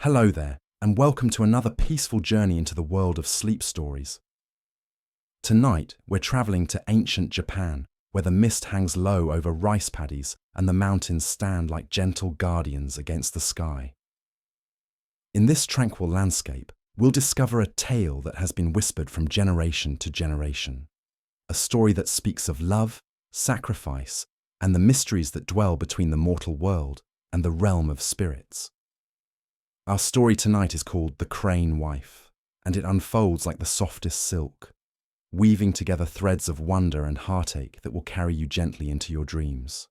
Hello there, and welcome to another peaceful journey into the world of sleep stories. Tonight, we're traveling to ancient Japan, where the mist hangs low over rice paddies and the mountains stand like gentle guardians against the sky. In this tranquil landscape, we'll discover a tale that has been whispered from generation to generation. A story that speaks of love, sacrifice, and the mysteries that dwell between the mortal world and the realm of spirits. Our story tonight is called The Crane Wife, and it unfolds like the softest silk, weaving together threads of wonder and heartache that will carry you gently into your dreams.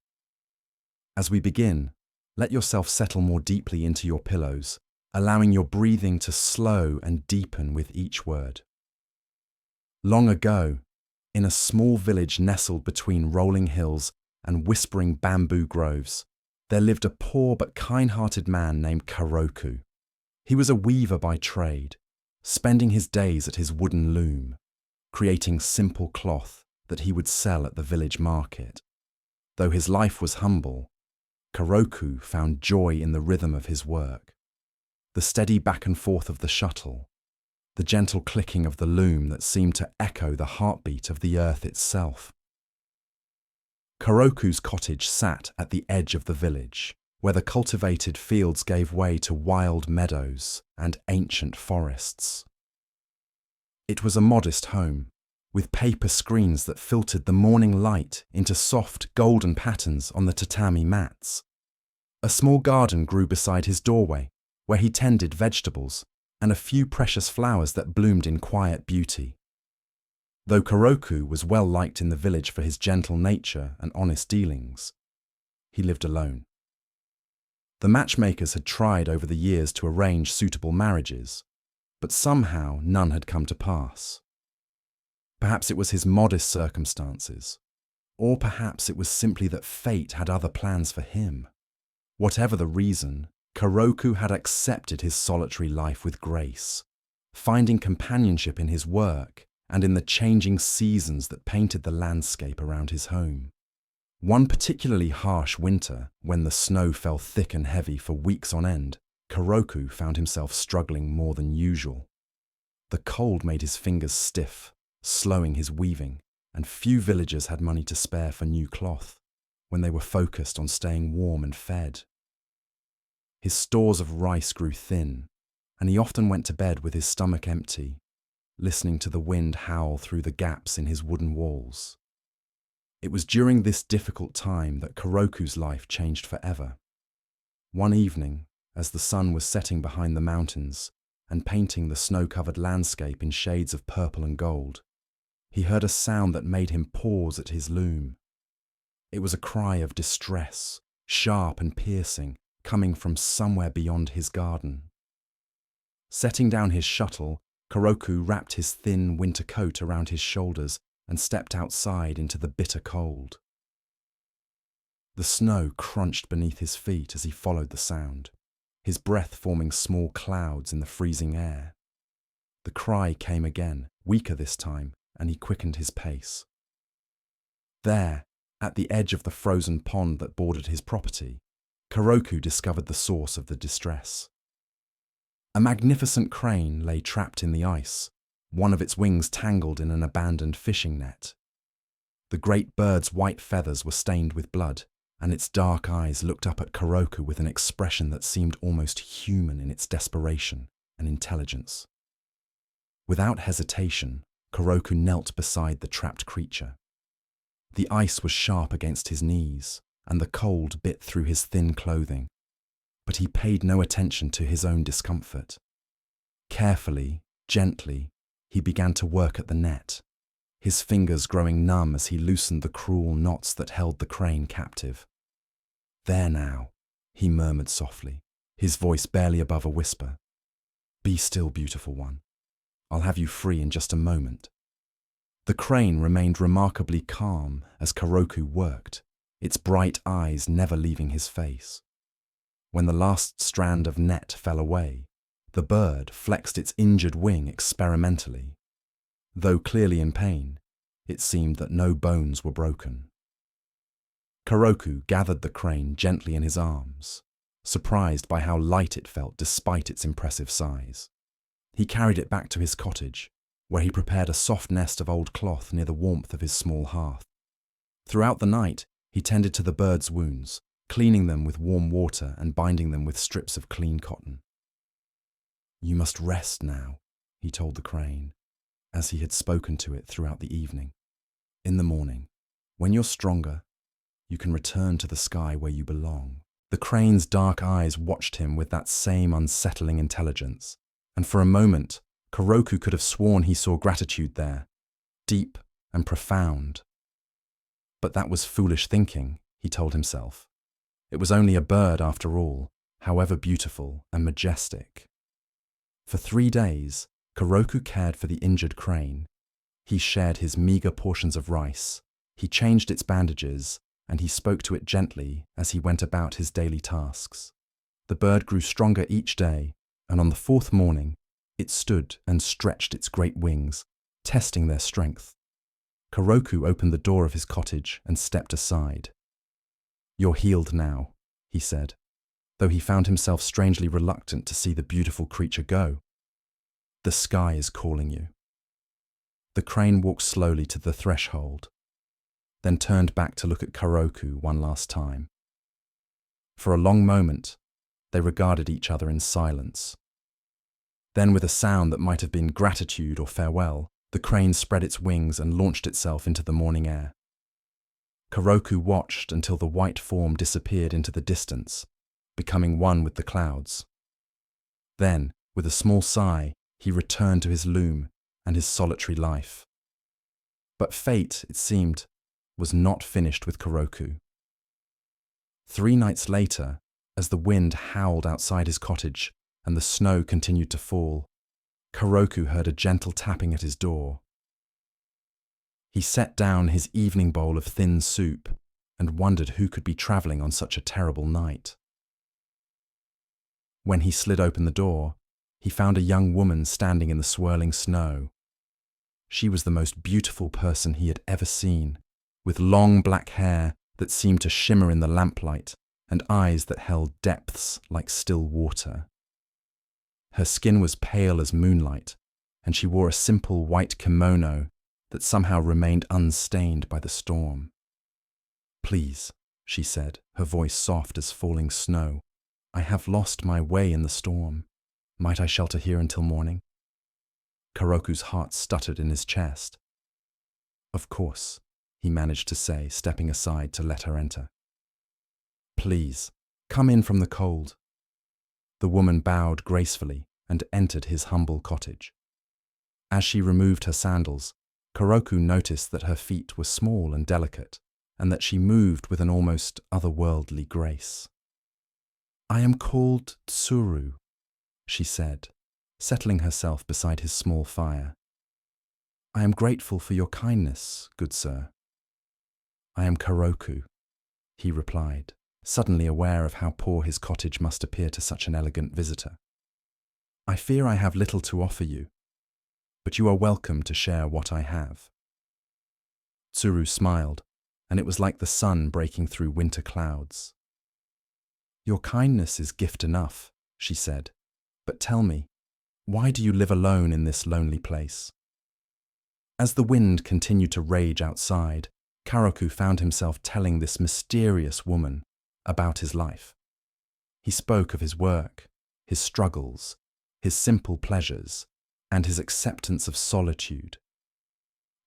As we begin, let yourself settle more deeply into your pillows, allowing your breathing to slow and deepen with each word. Long ago, in a small village nestled between rolling hills and whispering bamboo groves, there lived a poor but kind-hearted man named Karoku. He was a weaver by trade, spending his days at his wooden loom, creating simple cloth that he would sell at the village market. Though his life was humble, Karoku found joy in the rhythm of his work. The steady back and forth of the shuttle, the gentle clicking of the loom that seemed to echo the heartbeat of the earth itself. Karoku's cottage sat at the edge of the village, where the cultivated fields gave way to wild meadows and ancient forests. It was a modest home, with paper screens that filtered the morning light into soft, golden patterns on the tatami mats. A small garden grew beside his doorway, where he tended vegetables and a few precious flowers that bloomed in quiet beauty. Though Karoku was well liked in the village for his gentle nature and honest dealings, he lived alone. The matchmakers had tried over the years to arrange suitable marriages, but somehow none had come to pass. Perhaps it was his modest circumstances, or perhaps it was simply that fate had other plans for him. Whatever the reason, Karoku had accepted his solitary life with grace, finding companionship in his work and in the changing seasons that painted the landscape around his home. One particularly harsh winter, when the snow fell thick and heavy for weeks on end, Karoku found himself struggling more than usual. The cold made his fingers stiff, slowing his weaving, and few villagers had money to spare for new cloth when they were focused on staying warm and fed. His stores of rice grew thin, and he often went to bed with his stomach empty, listening to the wind howl through the gaps in his wooden walls. It was during this difficult time that Karoku's life changed forever. One evening, as the sun was setting behind the mountains and painting the snow-covered landscape in shades of purple and gold, he heard a sound that made him pause at his loom. It was a cry of distress, sharp and piercing, coming from somewhere beyond his garden. Setting down his shuttle, Karoku wrapped his thin winter coat around his shoulders and stepped outside into the bitter cold. The snow crunched beneath his feet as he followed the sound, his breath forming small clouds in the freezing air. The cry came again, weaker this time, and he quickened his pace. There, at the edge of the frozen pond that bordered his property, Karoku discovered the source of the distress. A magnificent crane lay trapped in the ice, one of its wings tangled in an abandoned fishing net. The great bird's white feathers were stained with blood, and its dark eyes looked up at Karoku with an expression that seemed almost human in its desperation and intelligence. Without hesitation, Karoku knelt beside the trapped creature. The ice was sharp against his knees, and the cold bit through his thin clothing, but he paid no attention to his own discomfort. Carefully, gently, he began to work at the net, his fingers growing numb as he loosened the cruel knots that held the crane captive. "There now," he murmured softly, his voice barely above a whisper. "Be still, beautiful one. I'll have you free in just a moment." The crane remained remarkably calm as Karoku worked, its bright eyes never leaving his face. When the last strand of net fell away, the bird flexed its injured wing experimentally. Though clearly in pain, it seemed that no bones were broken. Karoku gathered the crane gently in his arms, surprised by how light it felt despite its impressive size. He carried it back to his cottage, where he prepared a soft nest of old cloth near the warmth of his small hearth. Throughout the night, he tended to the birds' wounds, cleaning them with warm water and binding them with strips of clean cotton. "You must rest now," he told the crane, as he had spoken to it throughout the evening. "In the morning, when you're stronger, you can return to the sky where you belong." The crane's dark eyes watched him with that same unsettling intelligence, and for a moment, Koroku could have sworn he saw gratitude there, deep and profound. But that was foolish thinking, he told himself. It was only a bird after all, however beautiful and majestic. For 3 days, Koroku cared for the injured crane. He shared his meager portions of rice, he changed its bandages, and he spoke to it gently as he went about his daily tasks. The bird grew stronger each day, and on the 4th morning, it stood and stretched its great wings, testing their strength. Koroku opened the door of his cottage and stepped aside. "You're healed now," he said, though he found himself strangely reluctant to see the beautiful creature go. "The sky is calling you." The crane walked slowly to the threshold, then turned back to look at Koroku one last time. For a long moment, they regarded each other in silence. Then, with a sound that might have been gratitude or farewell, the crane spread its wings and launched itself into the morning air. Koroku watched until the white form disappeared into the distance, becoming one with the clouds. Then, with a small sigh, he returned to his loom and his solitary life. But fate, it seemed, was not finished with Koroku. 3 nights later, as the wind howled outside his cottage and the snow continued to fall, Koroku heard a gentle tapping at his door. He set down his evening bowl of thin soup and wondered who could be travelling on such a terrible night. When he slid open the door, he found a young woman standing in the swirling snow. She was the most beautiful person he had ever seen, with long black hair that seemed to shimmer in the lamplight and eyes that held depths like still water. Her skin was pale as moonlight, and she wore a simple white kimono that somehow remained unstained by the storm. "Please," she said, her voice soft as falling snow, "I have lost my way in the storm. Might I shelter here until morning?" Koroku's heart stuttered in his chest. "Of course," he managed to say, stepping aside to let her enter. "Please, come in from the cold." The woman bowed gracefully and entered his humble cottage. As she removed her sandals, Koroku noticed that her feet were small and delicate, and that she moved with an almost otherworldly grace. "I am called Tsuru," she said, settling herself beside his small fire. "I am grateful for your kindness, good sir." "I am Koroku," he replied, suddenly aware of how poor his cottage must appear to such an elegant visitor. "I fear I have little to offer you, but you are welcome to share what I have." Tsuru smiled, and it was like the sun breaking through winter clouds. "Your kindness is gift enough," she said, "but tell me, why do you live alone in this lonely place?" As the wind continued to rage outside, Koroku found himself telling this mysterious woman about his life. He spoke of his work, his struggles, his simple pleasures, and his acceptance of solitude.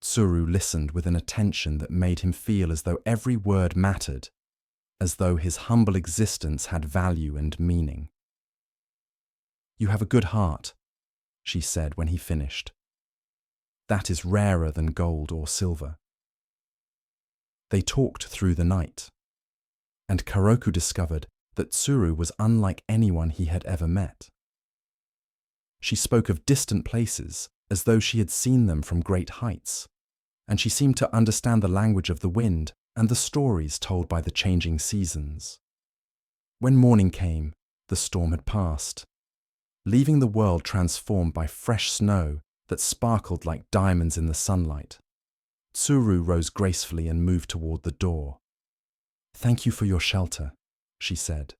Tsuru listened with an attention that made him feel as though every word mattered, as though his humble existence had value and meaning. "You have a good heart," she said when he finished. "That is rarer than gold or silver." They talked through the night, and Koroku discovered that Tsuru was unlike anyone he had ever met. She spoke of distant places as though she had seen them from great heights, and she seemed to understand the language of the wind and the stories told by the changing seasons. When morning came, the storm had passed, leaving the world transformed by fresh snow that sparkled like diamonds in the sunlight. Tsuru rose gracefully and moved toward the door. "Thank you for your shelter," she said,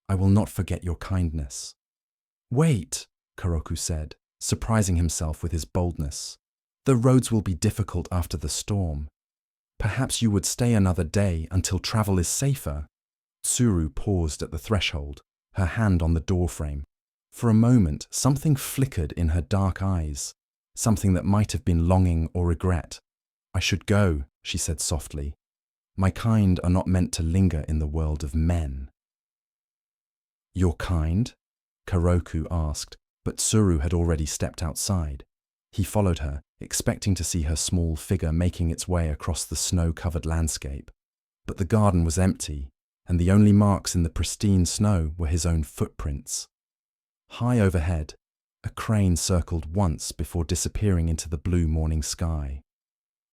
I will not forget your kindness." "Wait," Karoku said, surprising himself with his boldness. "The roads will be difficult after the storm. Perhaps you would stay another day until travel is safer." Tsuru paused at the threshold, her hand on the doorframe. For a moment, something flickered in her dark eyes, something that might have been longing or regret. "I should go," she said softly. "My kind are not meant to linger in the world of men." "Your kind?" Karoku asked, but Tsuru had already stepped outside. He followed her, expecting to see her small figure making its way across the snow-covered landscape. But the garden was empty, and the only marks in the pristine snow were his own footprints. High overhead, a crane circled once before disappearing into the blue morning sky.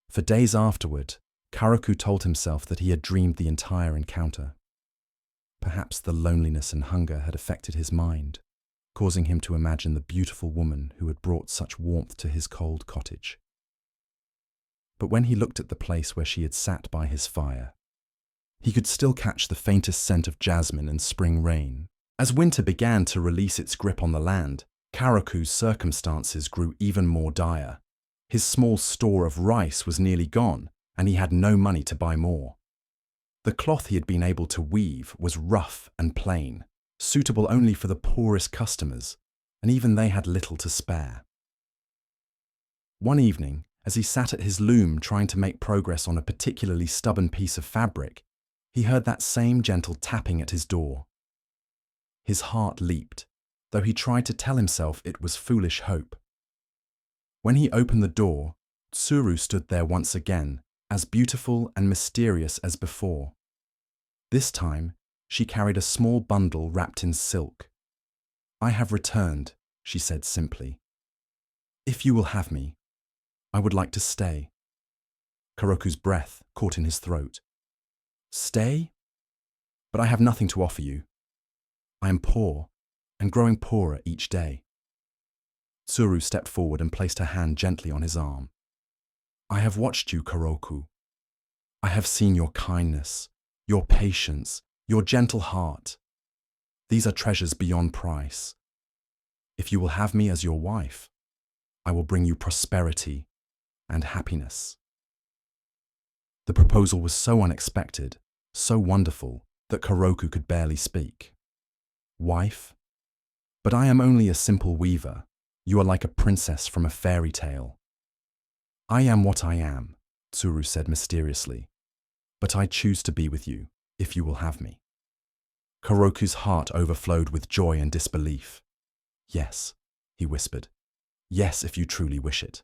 For days afterward, Karoku told himself that he had dreamed the entire encounter. Perhaps the loneliness and hunger had affected his mind, causing him to imagine the beautiful woman who had brought such warmth to his cold cottage. But when he looked at the place where she had sat by his fire, he could still catch the faintest scent of jasmine and spring rain. As winter began to release its grip on the land, Karoku's circumstances grew even more dire. His small store of rice was nearly gone, and he had no money to buy more. The cloth he had been able to weave was rough and plain, suitable only for the poorest customers, and even they had little to spare. One evening, as he sat at his loom trying to make progress on a particularly stubborn piece of fabric, he heard that same gentle tapping at his door. His heart leaped, though he tried to tell himself it was foolish hope. When he opened the door, Tsuru stood there once again, as beautiful and mysterious as before. This time, she carried a small bundle wrapped in silk. "I have returned," she said simply. "If you will have me, I would like to stay." Karoku's breath caught in his throat. "Stay? But I have nothing to offer you. I am poor, and growing poorer each day." Tsuru stepped forward and placed her hand gently on his arm. "I have watched you, Karoku. I have seen your kindness, your patience, your gentle heart. These are treasures beyond price. If you will have me as your wife, I will bring you prosperity and happiness." The proposal was so unexpected, so wonderful, that Karoku could barely speak. "Wife? But I am only a simple weaver. You are like a princess from a fairy tale." "I am what I am," Tsuru said mysteriously. "But I choose to be with you, if you will have me." Karoku's heart overflowed with joy and disbelief. "Yes," he whispered. "Yes, if you truly wish it."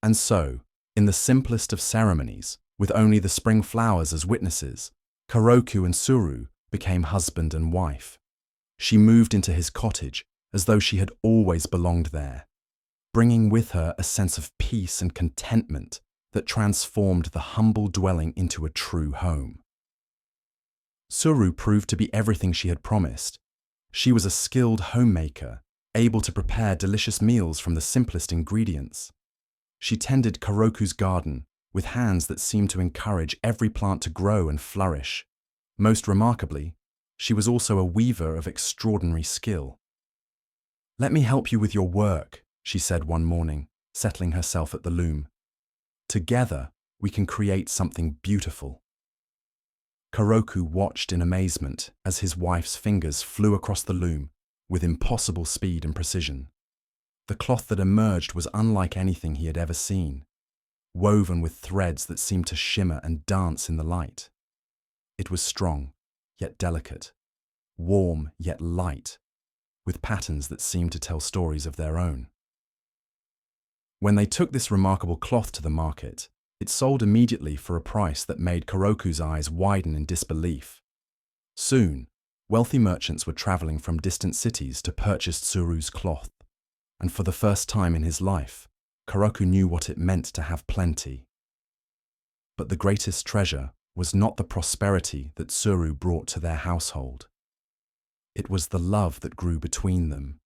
And so, in the simplest of ceremonies, with only the spring flowers as witnesses, Karoku and Tsuru became husband and wife. She moved into his cottage as though she had always belonged there, bringing with her a sense of peace and contentment that transformed the humble dwelling into a true home. Tsuru proved to be everything she had promised. She was a skilled homemaker, able to prepare delicious meals from the simplest ingredients. She tended Karoku's garden with hands that seemed to encourage every plant to grow and flourish. Most remarkably, she was also a weaver of extraordinary skill. "Let me help you with your work," she said one morning, settling herself at the loom. "Together, we can create something beautiful." Karoku watched in amazement as his wife's fingers flew across the loom with impossible speed and precision. The cloth that emerged was unlike anything he had ever seen, woven with threads that seemed to shimmer and dance in the light. It was strong, yet delicate, warm yet light, with patterns that seemed to tell stories of their own. When they took this remarkable cloth to the market, it sold immediately for a price that made Karoku's eyes widen in disbelief. Soon, wealthy merchants were traveling from distant cities to purchase Tsuru's cloth, and for the first time in his life, Karoku knew what it meant to have plenty. But the greatest treasure was not the prosperity that Tsuru brought to their household. It was the love that grew between them,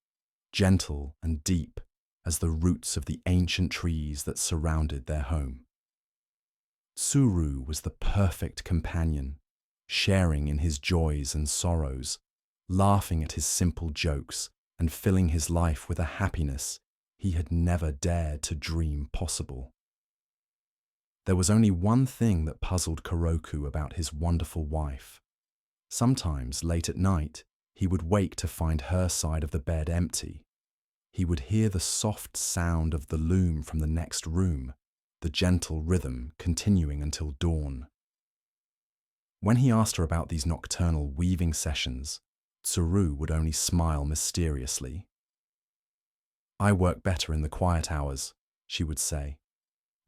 gentle and deep as the roots of the ancient trees that surrounded their home. Tsuru was the perfect companion, sharing in his joys and sorrows, laughing at his simple jokes and filling his life with a happiness he had never dared to dream possible. There was only one thing that puzzled Koroku about his wonderful wife. Sometimes, late at night, he would wake to find her side of the bed empty. He would hear the soft sound of the loom from the next room, the gentle rhythm continuing until dawn. When he asked her about these nocturnal weaving sessions, Tsuru would only smile mysteriously. "I work better in the quiet hours," she would say.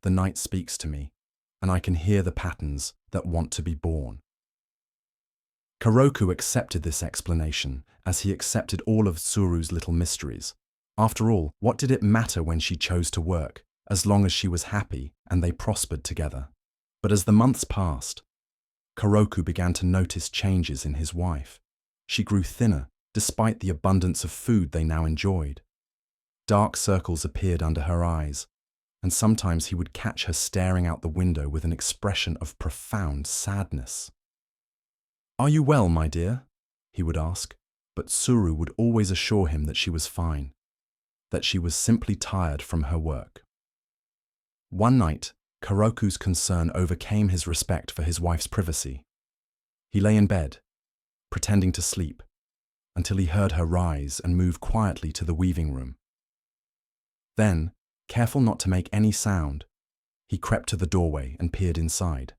"The night speaks to me, and I can hear the patterns that want to be born." Koroku accepted this explanation as he accepted all of Tsuru's little mysteries. After all, what did it matter when she chose to work, as long as she was happy and they prospered together? But as the months passed, Koroku began to notice changes in his wife. She grew thinner, despite the abundance of food they now enjoyed. Dark circles appeared under her eyes, and sometimes he would catch her staring out the window with an expression of profound sadness. "Are you well, my dear?" he would ask, but Tsuru would always assure him that she was fine, that she was simply tired from her work. One night, Koroku's concern overcame his respect for his wife's privacy. He lay in bed, pretending to sleep, until he heard her rise and move quietly to the weaving room. Then, careful not to make any sound, he crept to the doorway and peered inside.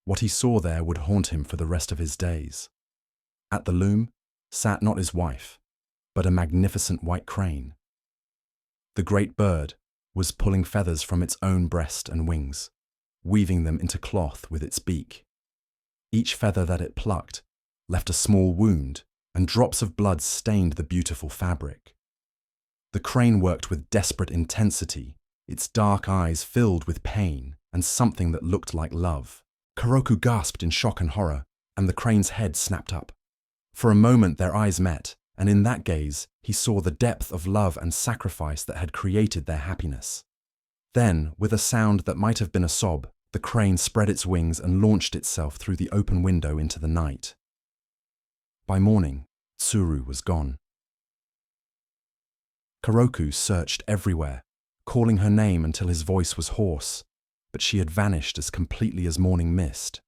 What he saw there would haunt him for the rest of his days. At the loom sat not his wife, but a magnificent white crane. The great bird was pulling feathers from its own breast and wings, weaving them into cloth with its beak. Each feather that it plucked left a small wound, and drops of blood stained the beautiful fabric. The crane worked with desperate intensity, its dark eyes filled with pain and something that looked like love. Koroku gasped in shock and horror, and the crane's head snapped up. For a moment their eyes met, and in that gaze he saw the depth of love and sacrifice that had created their happiness. Then, with a sound that might have been a sob, the crane spread its wings and launched itself through the open window into the night. By morning, Tsuru was gone. Koroku searched everywhere, calling her name until his voice was hoarse, but she had vanished as completely as morning mist.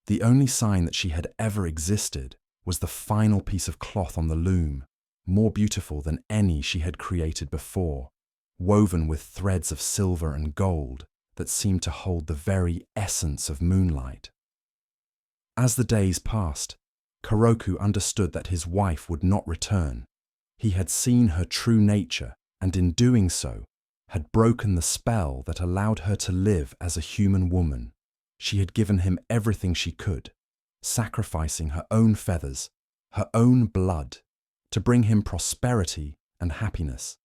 The only sign that she had ever existed was the final piece of cloth on the loom, more beautiful than any she had created before, woven with threads of silver and gold that seemed to hold the very essence of moonlight. As the days passed, Koroku understood that his wife would not return. He had seen her true nature, and in doing so, had broken the spell that allowed her to live as a human woman. She had given him everything she could, sacrificing her own feathers, her own blood, to bring him prosperity and happiness.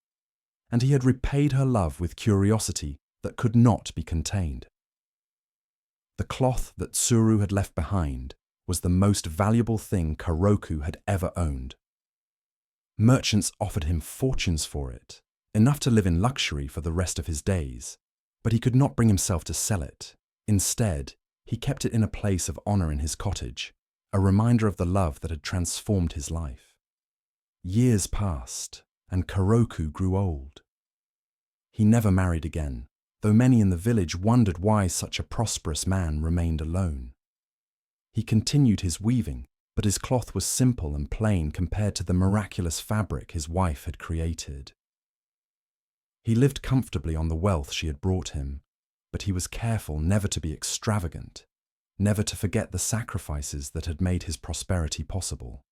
And he had repaid her love with curiosity that could not be contained. The cloth that Tsuru had left behind was the most valuable thing Koroku had ever owned. Merchants offered him fortunes for it, enough to live in luxury for the rest of his days, but he could not bring himself to sell it. Instead, he kept it in a place of honor in his cottage, a reminder of the love that had transformed his life. Years passed, and Koroku grew old. He never married again, though many in the village wondered why such a prosperous man remained alone. He continued his weaving, but his cloth was simple and plain compared to the miraculous fabric his wife had created. He lived comfortably on the wealth she had brought him, but he was careful never to be extravagant, never to forget the sacrifices that had made his prosperity possible.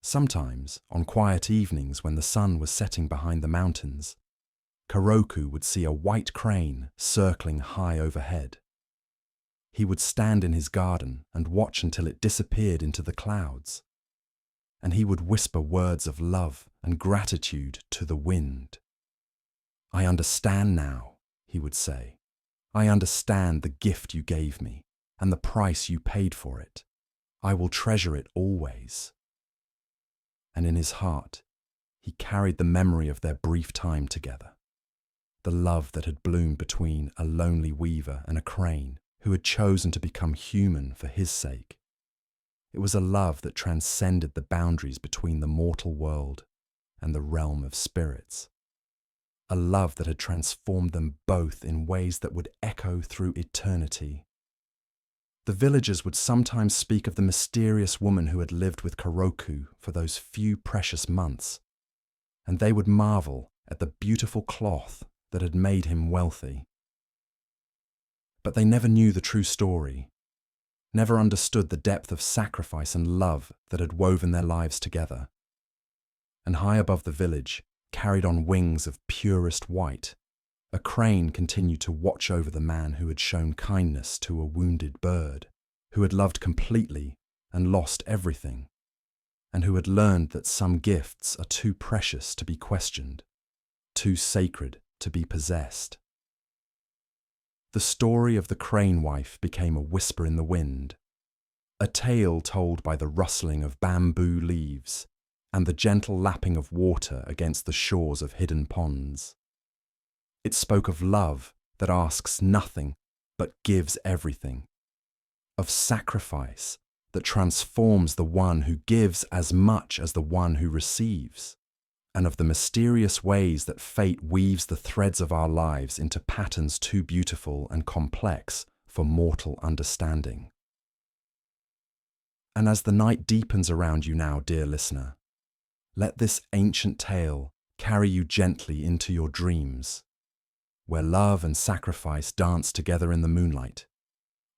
Sometimes, on quiet evenings when the sun was setting behind the mountains, Koroku would see a white crane circling high overhead. He would stand in his garden and watch until it disappeared into the clouds, and he would whisper words of love and gratitude to the wind. "I understand now," he would say. "I understand the gift you gave me and the price you paid for it. I will treasure it always." And in his heart, he carried the memory of their brief time together, the love that had bloomed between a lonely weaver and a crane who had chosen to become human for his sake. It was a love that transcended the boundaries between the mortal world and the realm of spirits. A love that had transformed them both in ways that would echo through eternity. The villagers would sometimes speak of the mysterious woman who had lived with Koroku for those few precious months, and they would marvel at the beautiful cloth that had made him wealthy. But they never knew the true story, never understood the depth of sacrifice and love that had woven their lives together. And high above the village, carried on wings of purest white, a crane continued to watch over the man who had shown kindness to a wounded bird, who had loved completely and lost everything, and who had learned that some gifts are too precious to be questioned, too sacred to be possessed. The story of the crane wife became a whisper in the wind, a tale told by the rustling of bamboo leaves and the gentle lapping of water against the shores of hidden ponds. It spoke of love that asks nothing but gives everything, of sacrifice that transforms the one who gives as much as the one who receives, and of the mysterious ways that fate weaves the threads of our lives into patterns too beautiful and complex for mortal understanding. And as the night deepens around you now, dear listener, let this ancient tale carry you gently into your dreams, where love and sacrifice dance together in the moonlight,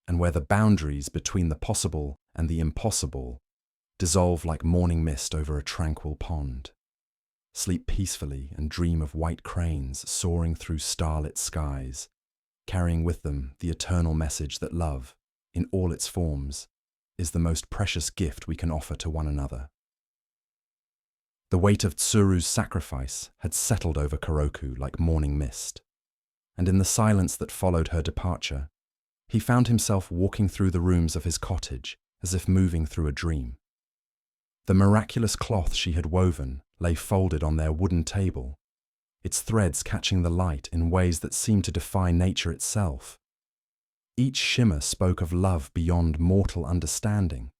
and where the boundaries between the possible and the impossible dissolve like morning mist over a tranquil pond. Sleep peacefully and dream of white cranes soaring through starlit skies, carrying with them the eternal message that love, in all its forms, is the most precious gift we can offer to one another. The weight of Tsuru's sacrifice had settled over Koroku like morning mist, and in the silence that followed her departure, he found himself walking through the rooms of his cottage as if moving through a dream. The miraculous cloth she had woven lay folded on their wooden table, its threads catching the light in ways that seemed to defy nature itself. Each shimmer spoke of love beyond mortal understanding,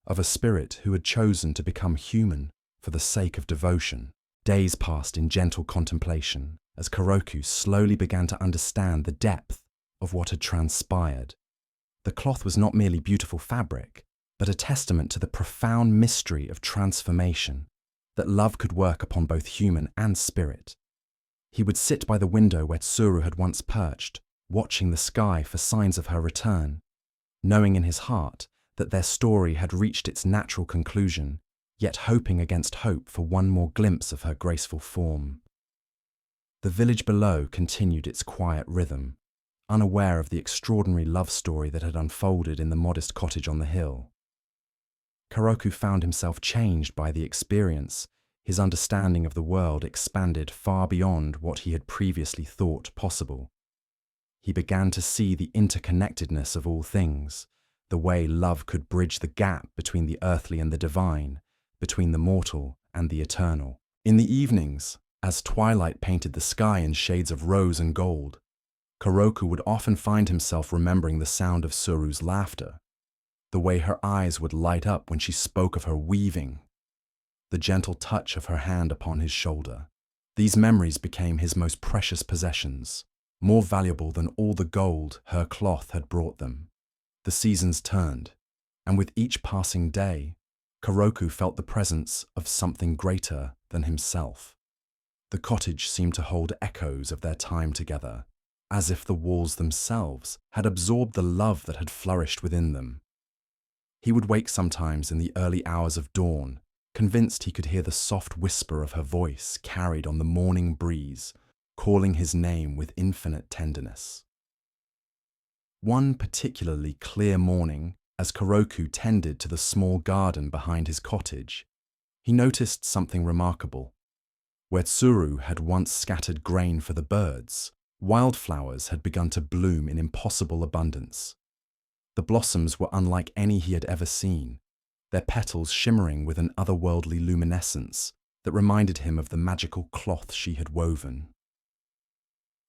of a spirit who had chosen to become human for the sake of devotion. Days passed in gentle contemplation as Koroku slowly began to understand the depth of what had transpired. The cloth was not merely beautiful fabric, but a testament to the profound mystery of transformation, that love could work upon both human and spirit. He would sit by the window where Tsuru had once perched, watching the sky for signs of her return, knowing in his heart that their story had reached its natural conclusion, yet hoping against hope for one more glimpse of her graceful form. The village below continued its quiet rhythm, unaware of the extraordinary love story that had unfolded in the modest cottage on the hill. Koroku found himself changed by the experience. His understanding of the world expanded far beyond what he had previously thought possible. He began to see the interconnectedness of all things, the way love could bridge the gap between the earthly and the divine, between the mortal and the eternal. In the evenings, as twilight painted the sky in shades of rose and gold, Koroku would often find himself remembering the sound of Tsuru's laughter, the way her eyes would light up when she spoke of her weaving, the gentle touch of her hand upon his shoulder. These memories became his most precious possessions, more valuable than all the gold her cloth had brought them. The seasons turned, and with each passing day, Koroku felt the presence of something greater than himself. The cottage seemed to hold echoes of their time together, as if the walls themselves had absorbed the love that had flourished within them. He would wake sometimes in the early hours of dawn, convinced he could hear the soft whisper of her voice carried on the morning breeze, calling his name with infinite tenderness. One particularly clear morning, as Koroku tended to the small garden behind his cottage, he noticed something remarkable. Where Tsuru had once scattered grain for the birds, wildflowers had begun to bloom in impossible abundance. The blossoms were unlike any he had ever seen, their petals shimmering with an otherworldly luminescence that reminded him of the magical cloth she had woven.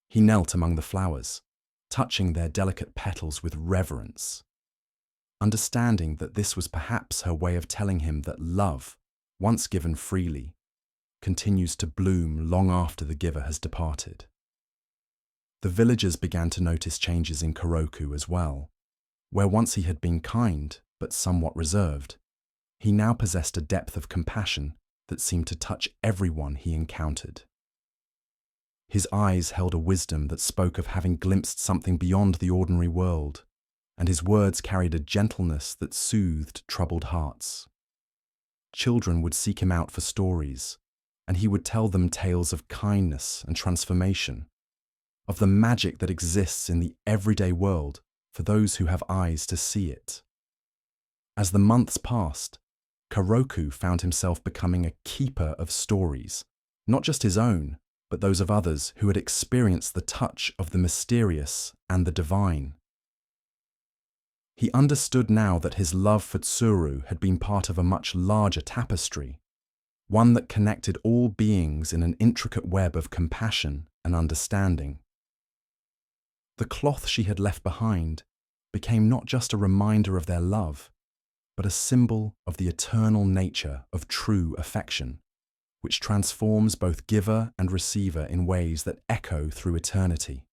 He knelt among the flowers, touching their delicate petals with reverence. understanding that this was perhaps her way of telling him that love, once given freely, continues to bloom long after the giver has departed. The villagers began to notice changes in Koroku as well. Where once he had been kind, but somewhat reserved, he now possessed a depth of compassion that seemed to touch everyone he encountered. His eyes held a wisdom that spoke of having glimpsed something beyond the ordinary world, and his words carried a gentleness that soothed troubled hearts. Children would seek him out for stories, and he would tell them tales of kindness and transformation, of the magic that exists in the everyday world for those who have eyes to see it. As the months passed, Koroku found himself becoming a keeper of stories, not just his own, but those of others who had experienced the touch of the mysterious and the divine. He understood now that his love for Tsuru had been part of a much larger tapestry, one that connected all beings in an intricate web of compassion and understanding. The cloth she had left behind became not just a reminder of their love, but a symbol of the eternal nature of true affection, which transforms both giver and receiver in ways that echo through eternity.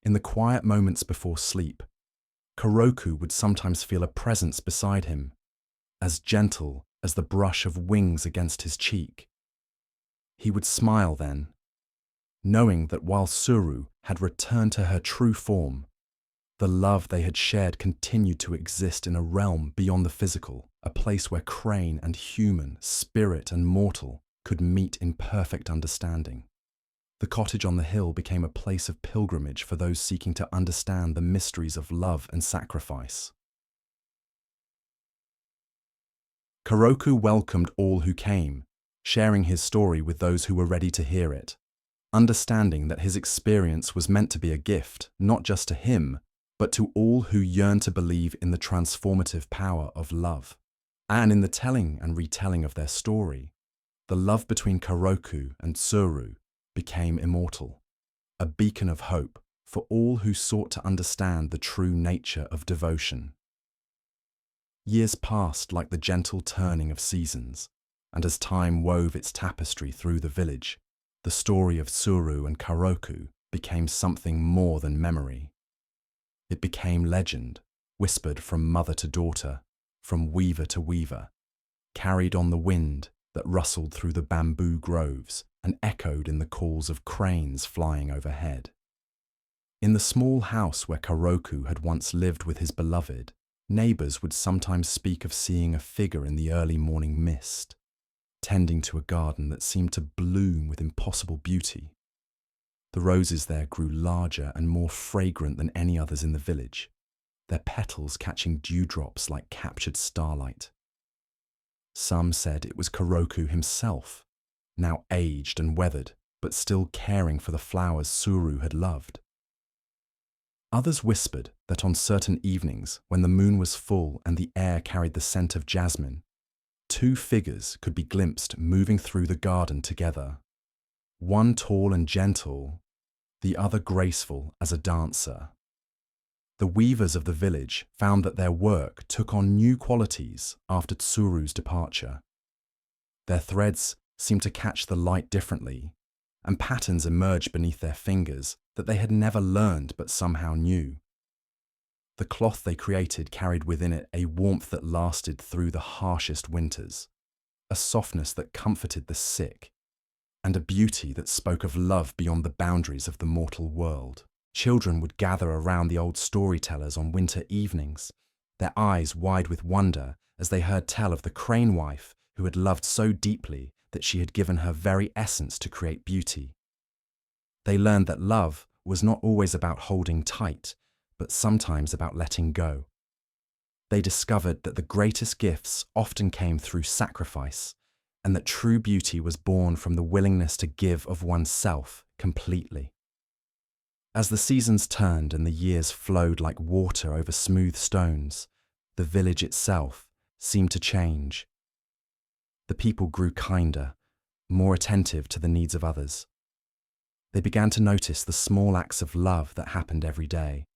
In the quiet moments before sleep, Koroku would sometimes feel a presence beside him, as gentle as the brush of wings against his cheek. He would smile then, knowing that while Tsuru had returned to her true form, the love they had shared continued to exist in a realm beyond the physical, a place where crane and human, spirit and mortal could meet in perfect understanding. The cottage on the hill became a place of pilgrimage for those seeking to understand the mysteries of love and sacrifice. Koroku welcomed all who came, sharing his story with those who were ready to hear it, understanding that his experience was meant to be a gift, not just to him, but to all who yearn to believe in the transformative power of love. And in the telling and retelling of their story, the love between Koroku and Tsuru became immortal, a beacon of hope for all who sought to understand the true nature of devotion. Years passed like the gentle turning of seasons, and as time wove its tapestry through the village, the story of Tsuru and Koroku became something more than memory. It became legend, whispered from mother to daughter, from weaver to weaver, carried on the wind that rustled through the bamboo groves and echoed in the calls of cranes flying overhead. In the small house where Koroku had once lived with his beloved, neighbours would sometimes speak of seeing a figure in the early morning mist, tending to a garden that seemed to bloom with impossible beauty. The roses there grew larger and more fragrant than any others in the village, their petals catching dewdrops like captured starlight. Some said it was Koroku himself, now aged and weathered, but still caring for the flowers Tsuru had loved. Others whispered that on certain evenings, when the moon was full and the air carried the scent of jasmine, two figures could be glimpsed moving through the garden together, one tall and gentle, the other graceful as a dancer. The weavers of the village found that their work took on new qualities after Tsuru's departure. Their threads seemed to catch the light differently, and patterns emerged beneath their fingers that they had never learned but somehow knew. The cloth they created carried within it a warmth that lasted through the harshest winters, a softness that comforted the sick, and a beauty that spoke of love beyond the boundaries of the mortal world. Children would gather around the old storytellers on winter evenings, their eyes wide with wonder as they heard tell of the crane wife who had loved so deeply that she had given her very essence to create beauty. They learned that love was not always about holding tight, but sometimes about letting go. They discovered that the greatest gifts often came through sacrifice, and that true beauty was born from the willingness to give of oneself completely. As the seasons turned and the years flowed like water over smooth stones, the village itself seemed to change. The people grew kinder, more attentive to the needs of others. They began to notice the small acts of love that happened every day.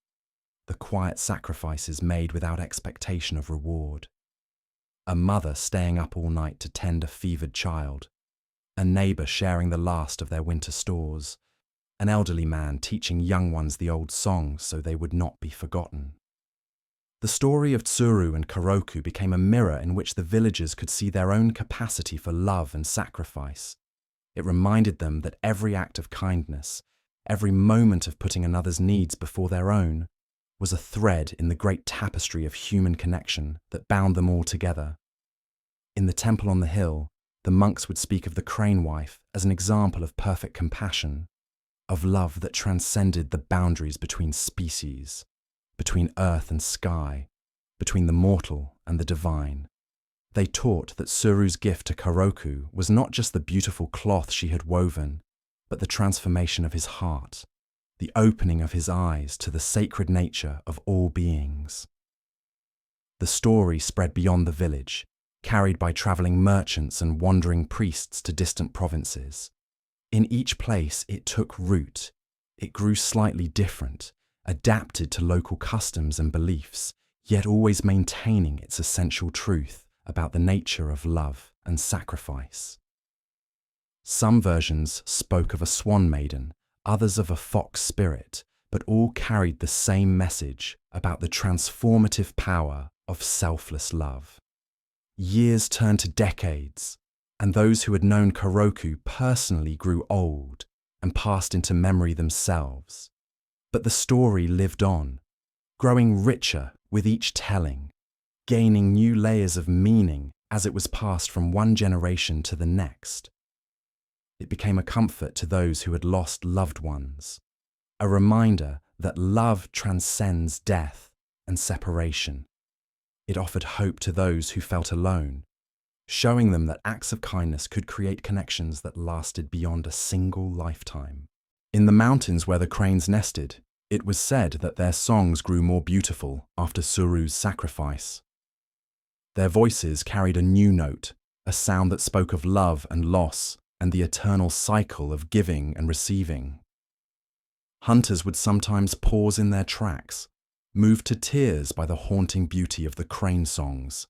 the quiet sacrifices made without expectation of reward. A mother staying up all night to tend a fevered child, a neighbour sharing the last of their winter stores, an elderly man teaching young ones the old songs so they would not be forgotten. The story of Tsuru and Karoku became a mirror in which the villagers could see their own capacity for love and sacrifice. It reminded them that every act of kindness, every moment of putting another's needs before their own, was a thread in the great tapestry of human connection that bound them all together. In the temple on the hill, the monks would speak of the crane wife as an example of perfect compassion, of love that transcended the boundaries between species, between earth and sky, between the mortal and the divine. They taught that Tsuru's gift to Karoku was not just the beautiful cloth she had woven, but the transformation of his heart, the opening of his eyes to the sacred nature of all beings. The story spread beyond the village, carried by travelling merchants and wandering priests to distant provinces. In each place it took root, it grew slightly different, adapted to local customs and beliefs, yet always maintaining its essential truth about the nature of love and sacrifice. Some versions spoke of a swan maiden, others of a fox spirit, but all carried the same message about the transformative power of selfless love. Years turned to decades, and those who had known Karoku personally grew old and passed into memory themselves. But the story lived on, growing richer with each telling, gaining new layers of meaning as it was passed from one generation to the next. It became a comfort to those who had lost loved ones, a reminder that love transcends death and separation. It offered hope to those who felt alone, showing them that acts of kindness could create connections that lasted beyond a single lifetime. In the mountains where the cranes nested, it was said that their songs grew more beautiful after Tsuru's sacrifice. Their voices carried a new note, a sound that spoke of love and loss and the eternal cycle of giving and receiving. Hunters would sometimes pause in their tracks, moved to tears by the haunting beauty of the crane songs,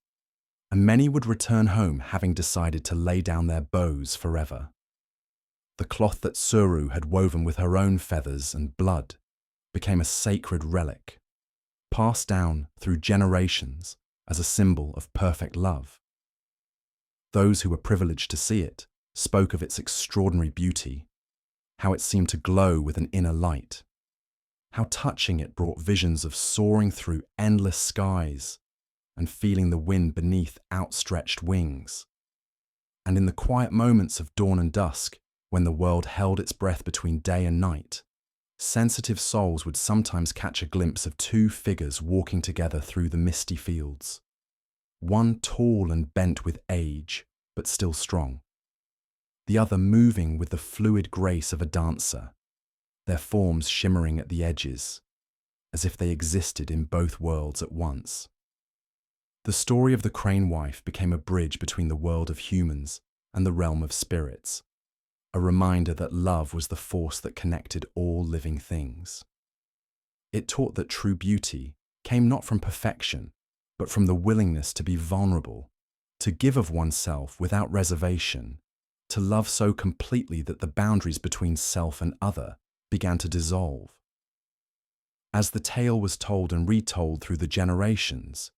and many would return home having decided to lay down their bows forever. The cloth that Tsuru had woven with her own feathers and blood became a sacred relic, passed down through generations as a symbol of perfect love. Those who were privileged to see it spoke of its extraordinary beauty, how it seemed to glow with an inner light, how touching it brought visions of soaring through endless skies and feeling the wind beneath outstretched wings. And in the quiet moments of dawn and dusk, when the world held its breath between day and night, sensitive souls would sometimes catch a glimpse of two figures walking together through the misty fields, one tall and bent with age, but still strong, the other moving with the fluid grace of a dancer, their forms shimmering at the edges, as if they existed in both worlds at once. The story of the crane wife became a bridge between the world of humans and the realm of spirits, a reminder that love was the force that connected all living things. It taught that true beauty came not from perfection, but from the willingness to be vulnerable, to give of oneself without reservation, to love so completely that the boundaries between self and other began to dissolve. As the tale was told and retold through the generations,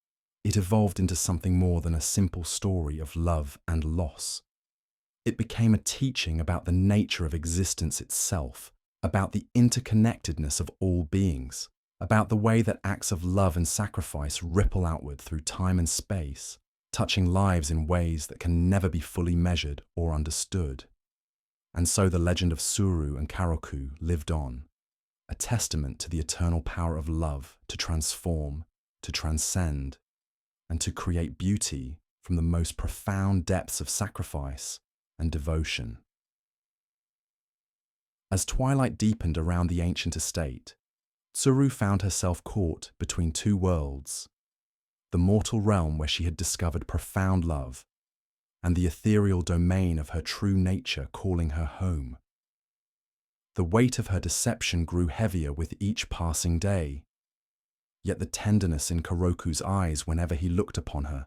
it evolved into something more than a simple story of love and loss. It became a teaching about the nature of existence itself, about the interconnectedness of all beings, about the way that acts of love and sacrifice ripple outward through time and space, touching lives in ways that can never be fully measured or understood. And so the legend of Tsuru and Karoku lived on, a testament to the eternal power of love to transform, to transcend, and to create beauty from the most profound depths of sacrifice and devotion. As twilight deepened around the ancient estate, Tsuru found herself caught between two worlds, the mortal realm where she had discovered profound love, and the ethereal domain of her true nature calling her home. The weight of her deception grew heavier with each passing day. yet the tenderness in Koroku's eyes whenever he looked upon her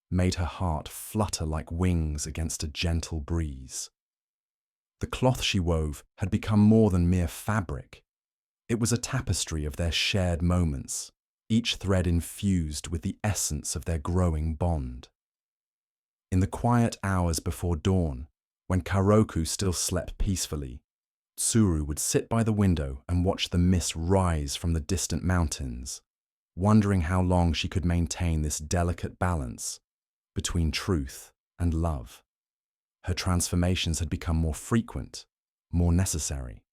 made her heart flutter like wings against a gentle breeze. The cloth she wove had become more than mere fabric. It was a tapestry of their shared moments, each thread infused with the essence of their growing bond. In the quiet hours before dawn, when Koroku still slept peacefully, Tsuru would sit by the window and watch the mist rise from the distant mountains, wondering how long she could maintain this delicate balance between truth and love. Her transformations had become more frequent, more necessary.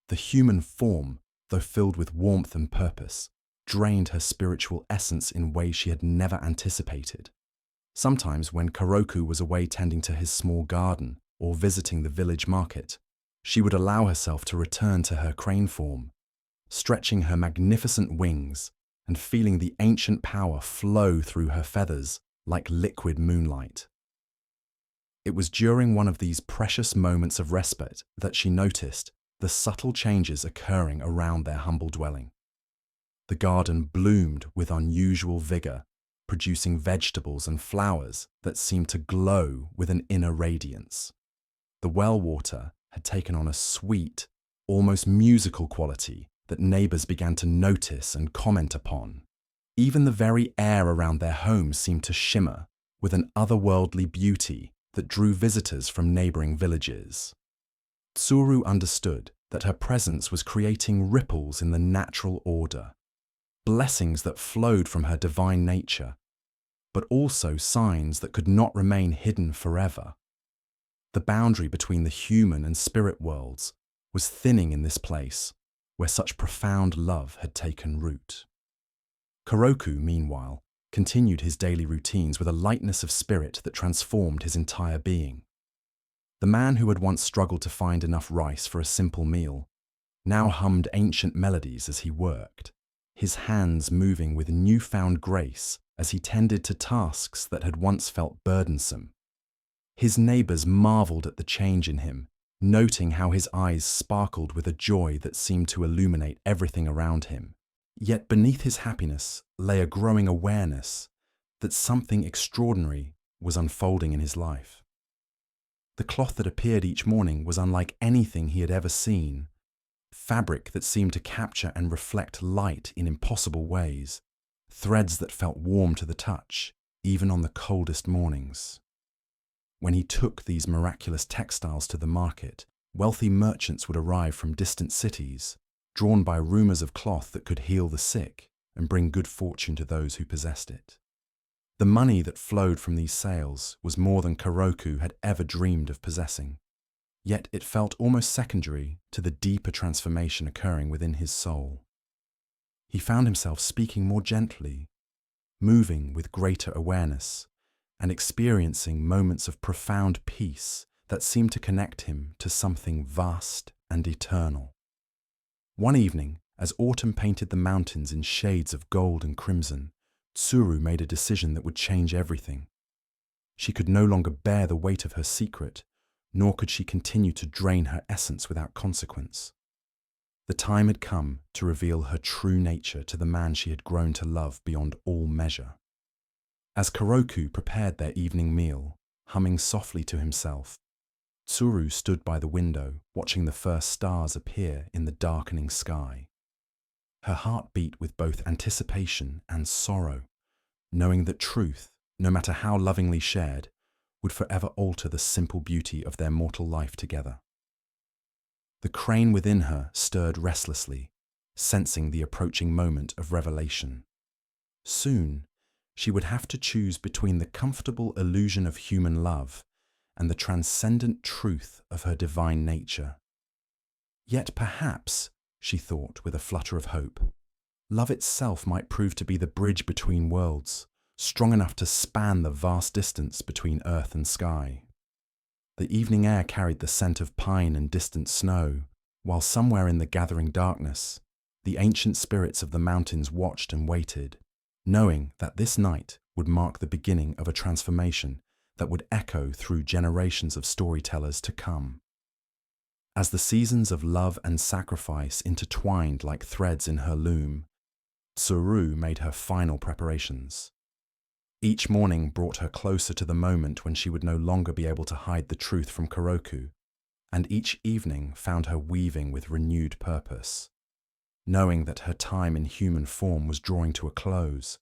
The human form, though filled with warmth and purpose, drained her spiritual essence in ways she had never anticipated. Sometimes when Koroku was away tending to his small garden or visiting the village market, she would allow herself to return to her crane form, stretching her magnificent wings and feeling the ancient power flow through her feathers like liquid moonlight. It was during one of these precious moments of respite that she noticed the subtle changes occurring around their humble dwelling. The garden bloomed with unusual vigor, producing vegetables and flowers that seemed to glow with an inner radiance. The well water had taken on a sweet, almost musical quality that neighbors began to notice and comment upon. Even the very air around their home seemed to shimmer with an otherworldly beauty that drew visitors from neighboring villages. Tsuru understood that her presence was creating ripples in the natural order, blessings that flowed from her divine nature, but also signs that could not remain hidden forever. The boundary between the human and spirit worlds was thinning in this place where such profound love had taken root. Koroku, meanwhile, continued his daily routines with a lightness of spirit that transformed his entire being. The man who had once struggled to find enough rice for a simple meal now hummed ancient melodies as he worked, his hands moving with newfound grace as he tended to tasks that had once felt burdensome. His neighbors marveled at the change in him, noting how his eyes sparkled with a joy that seemed to illuminate everything around him. Yet beneath his happiness lay a growing awareness that something extraordinary was unfolding in his life. The cloth that appeared each morning was unlike anything he had ever seen, fabric that seemed to capture and reflect light in impossible ways, threads that felt warm to the touch, even on the coldest mornings. When he took these miraculous textiles to the market, wealthy merchants would arrive from distant cities, drawn by rumors of cloth that could heal the sick and bring good fortune to those who possessed it. The money that flowed from these sales was more than Koroku had ever dreamed of possessing, yet it felt almost secondary to the deeper transformation occurring within his soul. He found himself speaking more gently, moving with greater awareness, and experiencing moments of profound peace that seemed to connect him to something vast and eternal. One evening, as autumn painted the mountains in shades of gold and crimson, Tsuru made a decision that would change everything. She could no longer bear the weight of her secret, nor could she continue to drain her essence without consequence. The time had come to reveal her true nature to the man she had grown to love beyond all measure. As Koroku prepared their evening meal, humming softly to himself, Tsuru stood by the window, watching the first stars appear in the darkening sky. Her heart beat with both anticipation and sorrow, knowing that truth, no matter how lovingly shared, would forever alter the simple beauty of their mortal life together. The crane within her stirred restlessly, sensing the approaching moment of revelation. Soon, she would have to choose between the comfortable illusion of human love and the transcendent truth of her divine nature. Yet perhaps, she thought with a flutter of hope, love itself might prove to be the bridge between worlds, strong enough to span the vast distance between earth and sky. The evening air carried the scent of pine and distant snow, while somewhere in the gathering darkness, the ancient spirits of the mountains watched and waited, knowing that this night would mark the beginning of a transformation that would echo through generations of storytellers to come. As the seasons of love and sacrifice intertwined like threads in her loom, Tsuru made her final preparations. Each morning brought her closer to the moment when she would no longer be able to hide the truth from Koroku, and each evening found her weaving with renewed purpose, knowing that her time in human form was drawing to a close.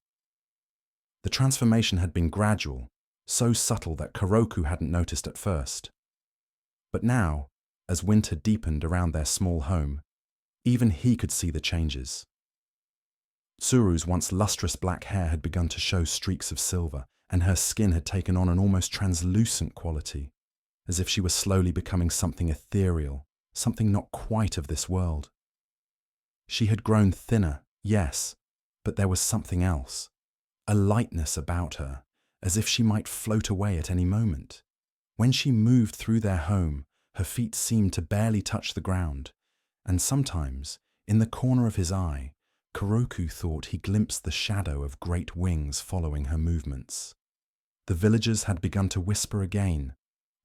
The transformation had been gradual, so subtle that Koroku hadn't noticed at first. But now, as winter deepened around their small home, even he could see the changes. Tsuru's once lustrous black hair had begun to show streaks of silver, and her skin had taken on an almost translucent quality, as if she were slowly becoming something ethereal, something not quite of this world. She had grown thinner, yes, but there was something else, a lightness about her, as if she might float away at any moment. When she moved through their home, her feet seemed to barely touch the ground, and sometimes, in the corner of his eye, Koroku thought he glimpsed the shadow of great wings following her movements. The villagers had begun to whisper again,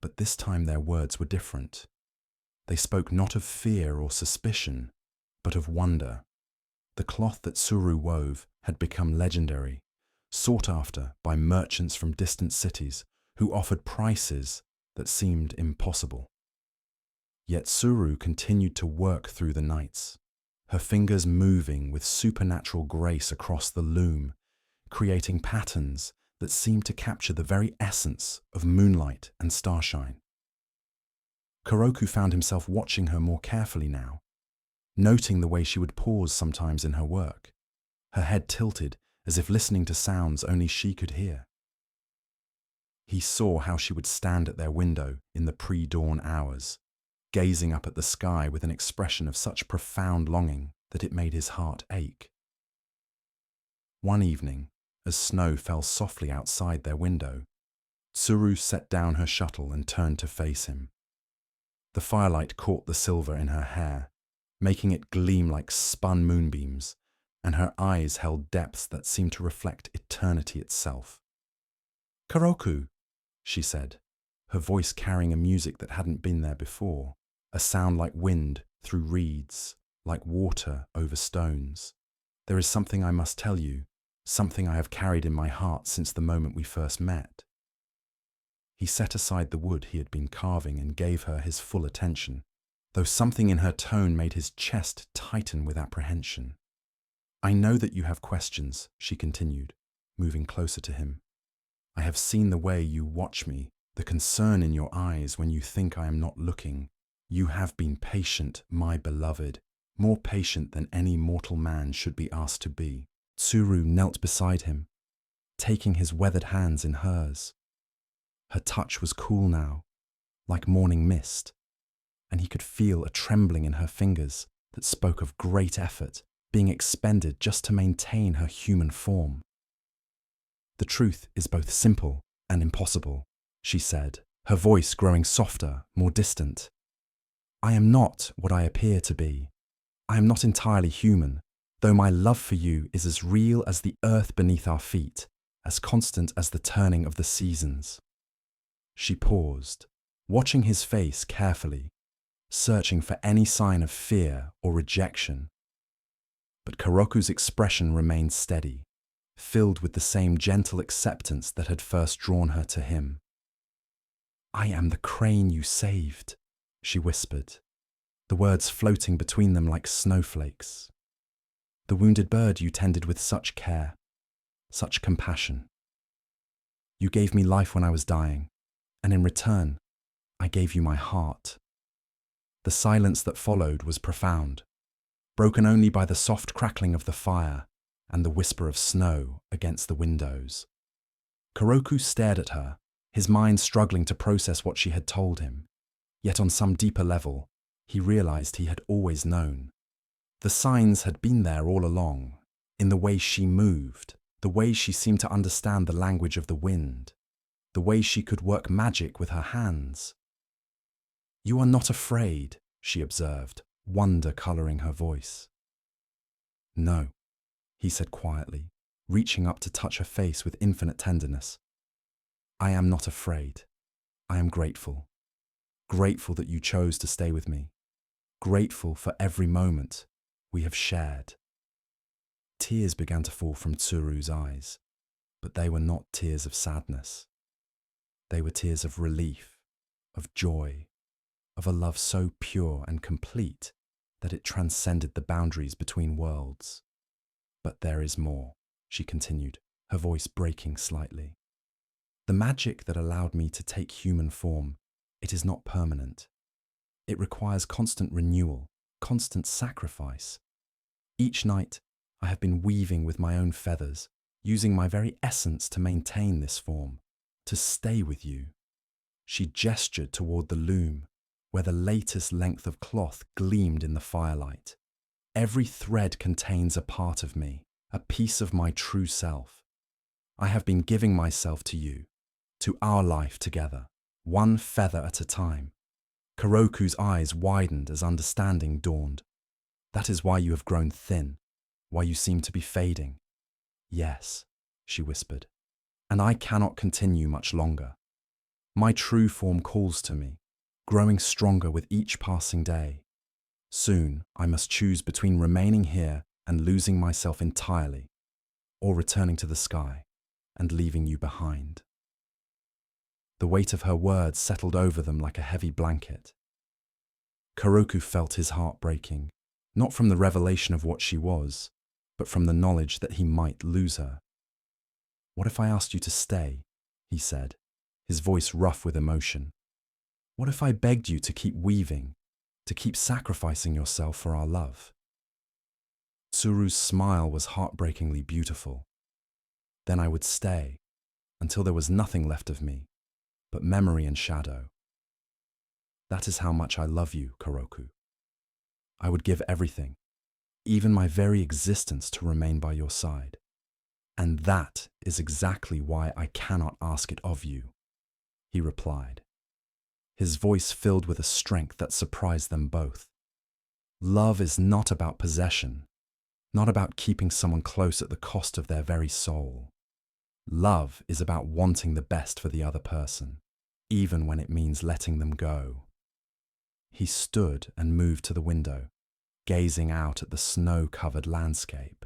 but this time their words were different. They spoke not of fear or suspicion, but of wonder. The cloth that Tsuru wove had become legendary, sought after by merchants from distant cities who offered prices that seemed impossible. Yet Tsuru continued to work through the nights, her fingers moving with supernatural grace across the loom, creating patterns that seemed to capture the very essence of moonlight and starshine. Koroku found himself watching her more carefully now, noting the way she would pause sometimes in her work, her head tilted as if listening to sounds only she could hear. He saw how she would stand at their window in the pre-dawn hours, gazing up at the sky with an expression of such profound longing that it made his heart ache. One evening, as snow fell softly outside their window, Tsuru set down her shuttle and turned to face him. The firelight caught the silver in her hair, making it gleam like spun moonbeams, and her eyes held depths that seemed to reflect eternity itself. "Koroku," she said, her voice carrying a music that hadn't been there before, a sound like wind through reeds, like water over stones. "There is something I must tell you, something I have carried in my heart since the moment we first met." He set aside the wood he had been carving and gave her his full attention, though something in her tone made his chest tighten with apprehension. "I know that you have questions," she continued, moving closer to him. "I have seen the way you watch me, the concern in your eyes when you think I am not looking. You have been patient, my beloved, more patient than any mortal man should be asked to be." Tsuru knelt beside him, taking his weathered hands in hers. Her touch was cool now, like morning mist, and he could feel a trembling in her fingers that spoke of great effort being expended just to maintain her human form. "The truth is both simple and impossible," she said, her voice growing softer, more distant. "I am not what I appear to be. I am not entirely human, though my love for you is as real as the earth beneath our feet, as constant as the turning of the seasons." She paused, watching his face carefully, searching for any sign of fear or rejection. But Koroku's expression remained steady, filled with the same gentle acceptance that had first drawn her to him. "I am the crane you saved," she whispered, the words floating between them like snowflakes. "The wounded bird you tended with such care, such compassion. You gave me life when I was dying, and in return, I gave you my heart." The silence that followed was profound, broken only by the soft crackling of the fire and the whisper of snow against the windows. Koroku stared at her, his mind struggling to process what she had told him. Yet on some deeper level, he realized he had always known. The signs had been there all along, in the way she moved, the way she seemed to understand the language of the wind, the way she could work magic with her hands. "You are not afraid," she observed, wonder coloring her voice. "No," he said quietly, reaching up to touch her face with infinite tenderness. "I am not afraid. I am grateful. Grateful that you chose to stay with me. Grateful for every moment we have shared." Tears began to fall from Tsuru's eyes, but they were not tears of sadness. They were tears of relief, of joy, of a love so pure and complete that it transcended the boundaries between worlds. But there is more, she continued, her voice breaking slightly. The magic that allowed me to take human form, it is not permanent. It requires constant renewal, constant sacrifice. Each night, I have been weaving with my own feathers, using my very essence to maintain this form, to stay with you. She gestured toward the loom, where the latest length of cloth gleamed in the firelight. Every thread contains a part of me, a piece of my true self. I have been giving myself to you, to our life together, one feather at a time. Kuroku's eyes widened as understanding dawned. That is why you have grown thin, why you seem to be fading. Yes, she whispered, and I cannot continue much longer. My true form calls to me, growing stronger with each passing day. Soon I must choose between remaining here and losing myself entirely, or returning to the sky and leaving you behind. The weight of her words settled over them like a heavy blanket. Kuroku felt his heart breaking, not from the revelation of what she was, but from the knowledge that he might lose her. "What if I asked you to stay?" he said, his voice rough with emotion. "What if I begged you to keep weaving, to keep sacrificing yourself for our love?" Tsuru's smile was heartbreakingly beautiful. "Then I would stay, until there was nothing left of me, but memory and shadow. That is how much I love you, Kuroku. I would give everything, even my very existence, to remain by your side. And that is exactly why I cannot ask it of you," he replied, his voice filled with a strength that surprised them both. Love is not about possession, not about keeping someone close at the cost of their very soul. Love is about wanting the best for the other person, even when it means letting them go. He stood and moved to the window, gazing out at the snow-covered landscape.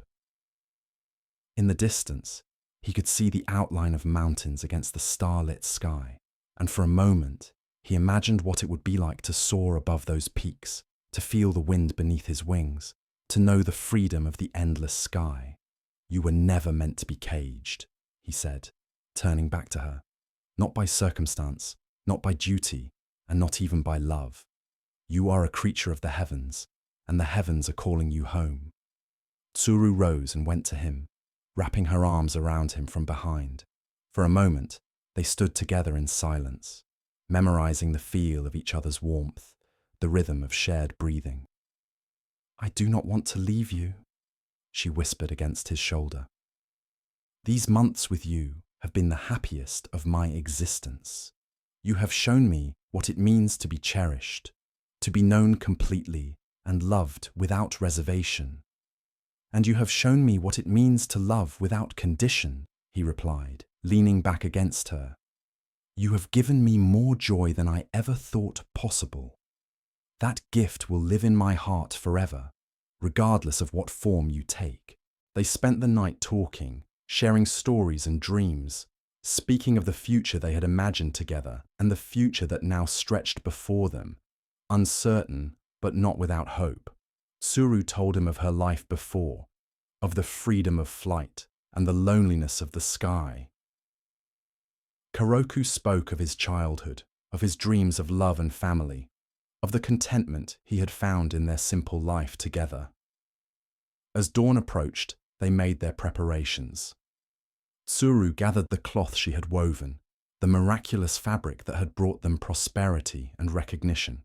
In the distance, he could see the outline of mountains against the starlit sky, and for a moment, he imagined what it would be like to soar above those peaks, to feel the wind beneath his wings, to know the freedom of the endless sky. "You were never meant to be caged," he said, turning back to her. "Not by circumstance, not by duty, and not even by love. You are a creature of the heavens, and the heavens are calling you home." Tsuru rose and went to him, wrapping her arms around him from behind. For a moment, they stood together in silence, memorizing the feel of each other's warmth, the rhythm of shared breathing. "I do not want to leave you," she whispered against his shoulder. "These months with you have been the happiest of my existence. You have shown me what it means to be cherished, to be known completely and loved without reservation. And you have shown me what it means to love without condition," he replied, leaning back against her. "You have given me more joy than I ever thought possible. That gift will live in my heart forever, regardless of what form you take." They spent the night talking, sharing stories and dreams, speaking of the future they had imagined together and the future that now stretched before them, uncertain but not without hope. Tsuru told him of her life before, of the freedom of flight and the loneliness of the sky. Kuroku spoke of his childhood, of his dreams of love and family, of the contentment he had found in their simple life together. As dawn approached, they made their preparations. Tsuru gathered the cloth she had woven, the miraculous fabric that had brought them prosperity and recognition.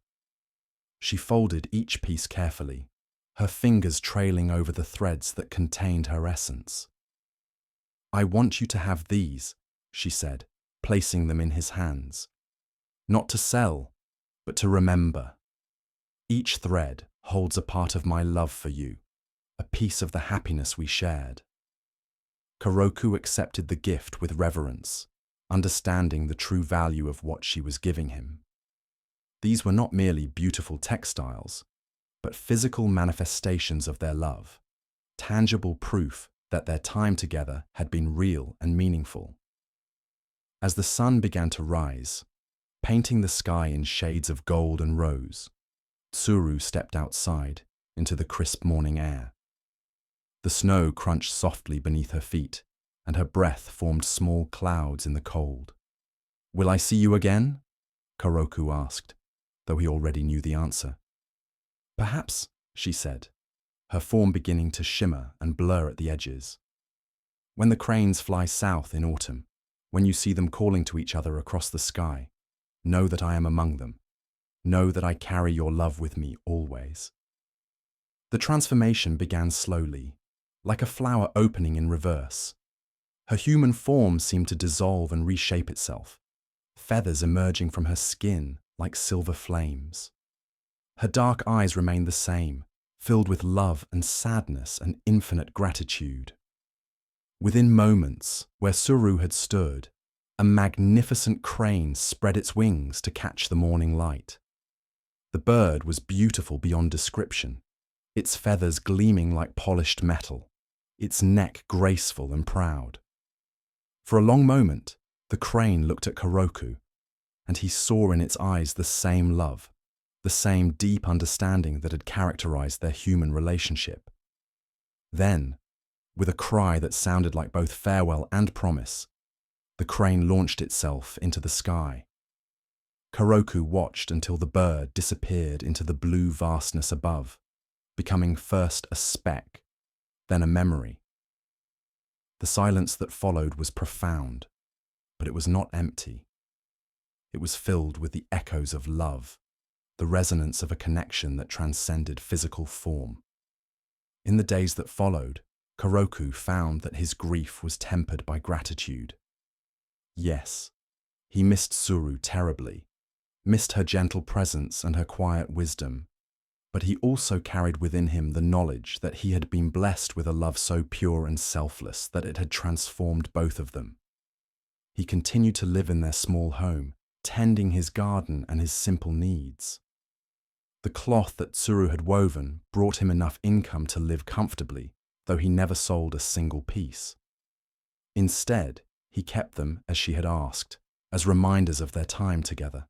She folded each piece carefully, her fingers trailing over the threads that contained her essence. "I want you to have these," she said, placing them in his hands. "Not to sell, but to remember. Each thread holds a part of my love for you, a piece of the happiness we shared." Kuroku accepted the gift with reverence, understanding the true value of what she was giving him. These were not merely beautiful textiles, but physical manifestations of their love, tangible proof that their time together had been real and meaningful. As the sun began to rise, painting the sky in shades of gold and rose, Tsuru stepped outside into the crisp morning air. The snow crunched softly beneath her feet, and her breath formed small clouds in the cold. "Will I see you again?" Koroku asked, though he already knew the answer. "Perhaps," she said, her form beginning to shimmer and blur at the edges. "When the cranes fly south in autumn, when you see them calling to each other across the sky, know that I am among them. Know that I carry your love with me always." The transformation began slowly, like a flower opening in reverse. Her human form seemed to dissolve and reshape itself, feathers emerging from her skin like silver flames. Her dark eyes remained the same, filled with love and sadness and infinite gratitude. Within moments, where Tsuru had stood, a magnificent crane spread its wings to catch the morning light. The bird was beautiful beyond description, its feathers gleaming like polished metal, its neck graceful and proud. For a long moment, the crane looked at Koroku, and he saw in its eyes the same love, the same deep understanding that had characterized their human relationship. Then, with a cry that sounded like both farewell and promise, the crane launched itself into the sky. Koroku watched until the bird disappeared into the blue vastness above, becoming first a speck, then a memory. The silence that followed was profound, but it was not empty. It was filled with the echoes of love, the resonance of a connection that transcended physical form. In the days that followed, Koroku found that his grief was tempered by gratitude. Yes, he missed Tsuru terribly, missed her gentle presence and her quiet wisdom, but he also carried within him the knowledge that he had been blessed with a love so pure and selfless that it had transformed both of them. He continued to live in their small home, tending his garden and his simple needs. The cloth that Tsuru had woven brought him enough income to live comfortably, though he never sold a single piece. Instead, he kept them as she had asked, as reminders of their time together.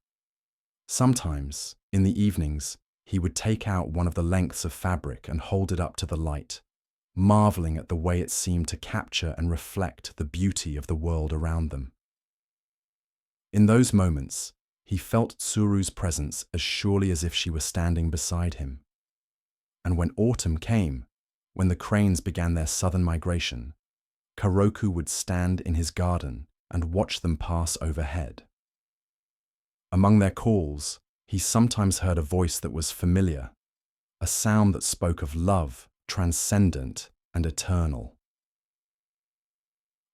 Sometimes, in the evenings, he would take out one of the lengths of fabric and hold it up to the light, marveling at the way it seemed to capture and reflect the beauty of the world around them. In those moments, he felt Tsuru's presence as surely as if she were standing beside him. And when autumn came, when the cranes began their southern migration, Koroku would stand in his garden and watch them pass overhead. Among their calls, he sometimes heard a voice that was familiar, a sound that spoke of love, transcendent and eternal.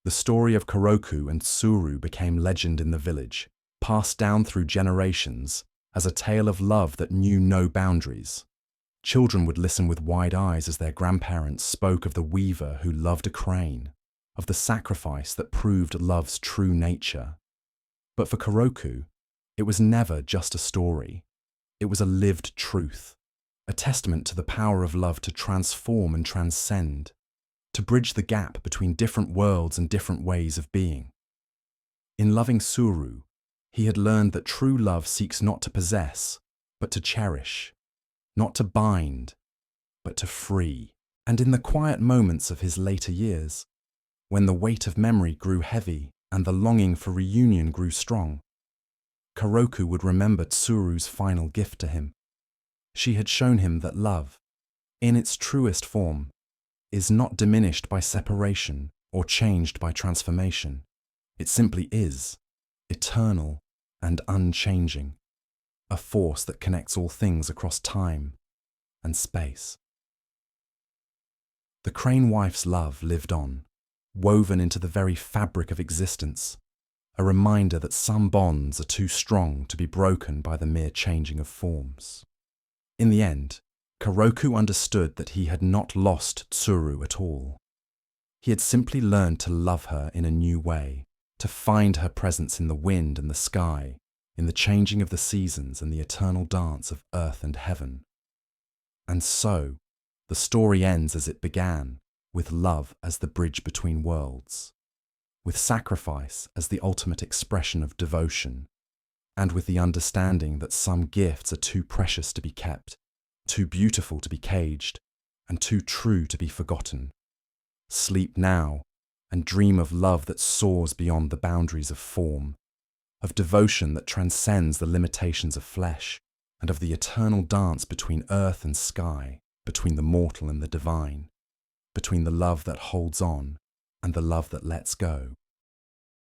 The story of Koroku and Tsuru became legend in the village, passed down through generations as a tale of love that knew no boundaries. Children would listen with wide eyes as their grandparents spoke of the weaver who loved a crane, of the sacrifice that proved love's true nature. But for Koroku, it was never just a story. It was a lived truth, a testament to the power of love to transform and transcend, to bridge the gap between different worlds and different ways of being. In loving Tsuru, he had learned that true love seeks not to possess, but to cherish, not to bind, but to free. And in the quiet moments of his later years, when the weight of memory grew heavy and the longing for reunion grew strong, Koroku would remember Tsuru's final gift to him. She had shown him that love, in its truest form, is not diminished by separation or changed by transformation. It simply is, eternal and unchanging, a force that connects all things across time and space. The crane wife's love lived on, woven into the very fabric of existence, a reminder that some bonds are too strong to be broken by the mere changing of forms. In the end, Koroku understood that he had not lost Tsuru at all. He had simply learned to love her in a new way, to find her presence in the wind and the sky, in the changing of the seasons and the eternal dance of earth and heaven. And so, the story ends as it began, with love as the bridge between worlds, with sacrifice as the ultimate expression of devotion, and with the understanding that some gifts are too precious to be kept, too beautiful to be caged, and too true to be forgotten. Sleep now, and dream of love that soars beyond the boundaries of form, of devotion that transcends the limitations of flesh, and of the eternal dance between earth and sky, between the mortal and the divine, between the love that holds on and the love that lets go.